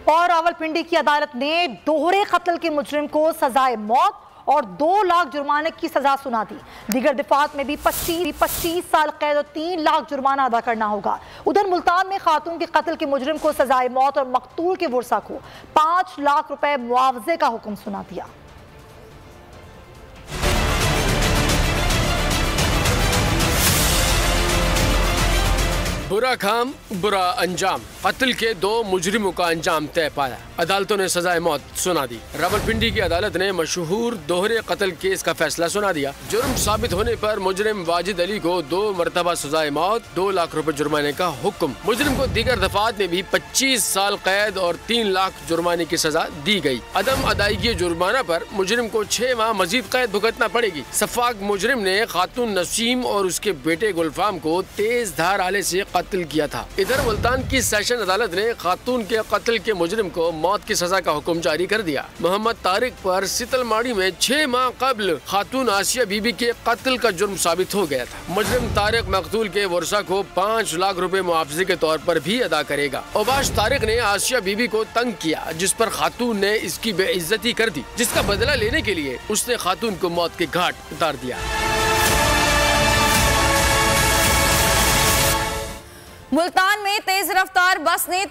और रावलपिंडी की अदालत ने दोहरे कत्ल के मुजरिम को सजाए मौत और 2 लाख जुर्माने की सजा सुना दी। दीगर दिफात में भी 25 साल कैद और 3 लाख जुर्माना अदा करना होगा। उधर मुल्तान में खातून के कत्ल के मुजरिम को सजाए मौत और मकतूल के वर्सा को 5 लाख रुपए मुआवजे का हुक्म सुना दिया। बुरा काम बुरा अंजाम, कत्ल के 2 मुजरिमों का अंजाम तय पाया। अदालतों ने सजाए मौत सुना दी। रावलपिंडी की अदालत ने मशहूर दोहरे कत्ल केस का फैसला सुना दिया। जुर्म साबित होने पर मुजरिम वाजिद अली को 2 मरतबा सजाए मौत, 2 लाख रुपए जुर्माने का हुक्म। मुजरिम को दीगर दफात में भी 25 साल कैद और 3 लाख जुर्माने की सजा दी गई। अदम अदायगी जुर्माना पर मुजरिम को 6 माह मजीद कैद भुगतना पड़ेगी। सफाक मुजरिम ने खातून नसीम और उसके बेटे गुलफाम को तेज धार आले से कत्ल किया था। इधर मुल्तान की सेशन अदालत ने खातून के कत्ल के मुजरिम को मौत की सजा का हुक्म जारी कर दिया। मोहम्मद तारिक पर सितलमाड़ी में 6 माह कबल खातून आसिया बीबी के कत्ल का जुर्म साबित हो गया था। मुजरिम तारिक मकतूल के वर्सा को 5 लाख रुपए मुआवजे के तौर पर भी अदा करेगा। ओबाश तारिक ने आसिया बीबी को तंग किया, जिस पर खातून ने इसकी बेइज्जती कर दी, जिसका बदला लेने के लिए उसने खातून को मौत के घाट उतार दिया। मुल्तान में तेज रफ्तार बस ने